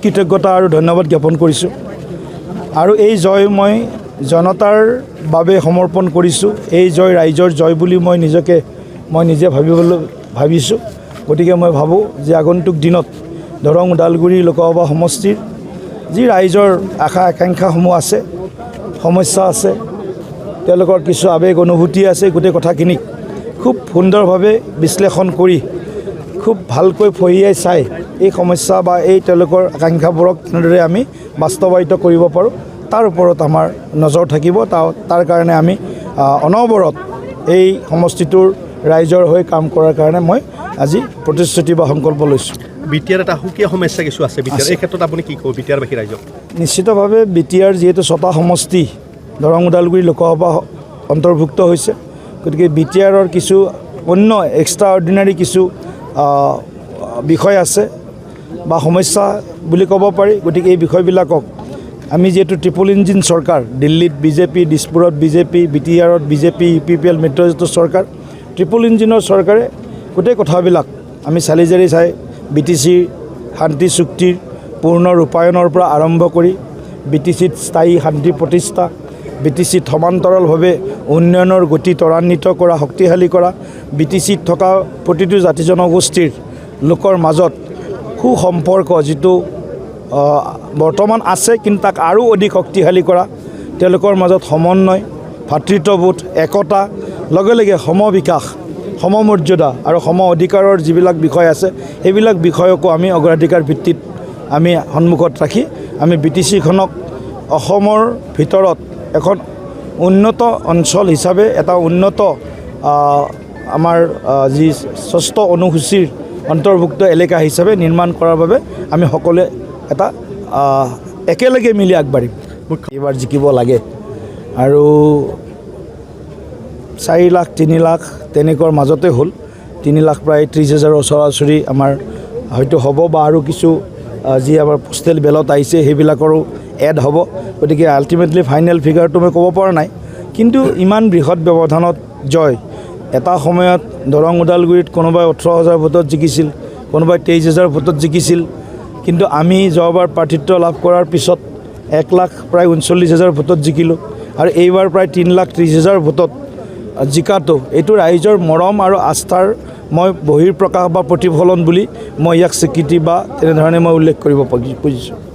কৃতজ্ঞতা আৰু ধন্যবাদ জ্ঞাপন কৰিছোঁ আৰু এই জয় মই জনতাৰ বাবে সমৰ্পণ কৰিছোঁ। এই জয় ৰাইজৰ জয় বুলি মই নিজে ভাবিছোঁ। গতিকে মই ভাবোঁ যে আগন্তুক দিনত দৰং ওদালগুৰি লোকসভা সমষ্টিৰ যি ৰাইজৰ আশা আকাংক্ষাসমূহ আছে, সমস্যা আছে, তেওঁলোকৰ কিছু আৱেগ অনুভূতি আছে, গোটেই কথাখিনিক খুব সুন্দৰভাৱে বিশ্লেষণ কৰি খুব ভালকৈ ফহিয়াই চাই এই সমস্যা বা এই তেওঁলোকৰ আকাংক্ষাবোৰক কেনেদৰে আমি বাস্তৱায়িত কৰিব পাৰোঁ তাৰ ওপৰত আমাৰ নজৰ থাকিব। তাৰ কাৰণে আমি অনবৰত এই সমষ্টিটোৰ ৰাইজৰ হৈ কাম কৰাৰ কাৰণে মই আজি প্ৰতিশ্ৰুতি বা সংকল্প লৈছোঁ। বিটিআৰ এটা সুকীয়া সমস্যা কিছু আছে বিটিআৰ, এই ক্ষেত্ৰত আপুনি কি ক'ব বিটিআৰবাসী ৰাইজক? নিশ্চিতভাৱে বিটিআৰ যিহেতু 6টা সমষ্টি দৰং ওদালগুৰি লোকসভা অন্তৰ্ভুক্ত হৈছে, গতিকে বিটিআৰৰ কিছু অন্য এক্সট্ৰা অৰ্ডিনাৰী কিছু বিষয় আছে বা সমস্যা বুলি ক'ব পাৰি। গতিকে এই বিষয়বিলাকক আমি যিহেতু ট্ৰিপল ইঞ্জিন চৰকাৰ, দিল্লীত বিজেপি, দিছপুৰত বিজেপি, বিটিআৰত বিজেপি, UPPL মিত্ৰজোঁটৰ চৰকাৰ, ট্ৰিপল ইঞ্জিনৰ চৰকাৰে গোটেই কথাবিলাক আমি চালি জাৰি চাই BTC শান্তি চুক্তিৰ পূৰ্ণ ৰূপায়ণৰ পৰা আৰম্ভ কৰি BTCত স্থায়ী শান্তি প্ৰতিষ্ঠা, BTCত সমান্তৰালভাৱে উন্নয়নৰ গতি ত্বৰান্বিত কৰা, শক্তিশালী কৰা, BTCত থকা প্ৰতিটো জাতি জনগোষ্ঠীৰ লোকৰ মাজত সুসম্পৰ্ক যিটো বৰ্তমান আছে কিন্তু তাক আৰু অধিক শক্তিশালী কৰা, তেওঁলোকৰ মাজত সমন্বয়, ভাতৃত্ববোধ, একতা, লগে লগে সমবিকাশ, সমমৰ্যাদা আৰু সম অধিকাৰৰ যিবিলাক বিষয় আছে সেইবিলাক বিষয়কো আমি অগ্ৰাধিকাৰ ভিত্তিত আমি সন্মুখত ৰাখি আমি BTCখনক অসমৰ ভিতৰত এখন উন্নত অঞ্চল হিচাপে এটা উন্নত আমাৰ যি 6ষ্ঠ অনুসূচীৰ অন্তৰ্ভুক্ত এলেকা হিচাপে নিৰ্মাণ কৰাৰ বাবে আমি সকলোৱে এটা একেলগে মিলি আগবাঢ়িম। এইবাৰ জিকিব লাগে আৰু 4 লাখ 3 লাখ তেনেকুৱাৰ মাজতে হ'ল। 3 লাখ প্ৰায় 30,000 ওচৰা-ওচৰি আমাৰ হয়তো হ'ব বা আৰু কিছু যি আমাৰ পোষ্টেল বেলত আহিছে সেইবিলাকৰো এড হ'ব। গতিকে আল্টিমেটলি ফাইনেল ফিগাৰটো মই ক'ব পৰা নাই, কিন্তু ইমান বৃহৎ ব্যৱধানত জয়। এটা সময়ত দৰং ওদালগুৰিত কোনোবাই 18,000 ভোটত জিকিছিল, কোনোবাই 23,000 ভোটত জিকিছিল, কিন্তু আমি যোৱাবাৰ প্ৰাৰ্থিত্ব লাভ কৰাৰ পিছত 1 লাখ প্ৰায় 39,000 ভোটত জিকিলোঁ আৰু এইবাৰ প্ৰায় 3,30,000 ভোটত জিকাটো এইটো ৰাইজৰ মৰম আৰু আস্থাৰ মই বহিৰ্প্ৰকাশ বা প্ৰতিফলন বুলি মই ইয়াক স্বীকৃতি বা তেনেধৰণে মই উল্লেখ কৰিব খুজিছোঁ।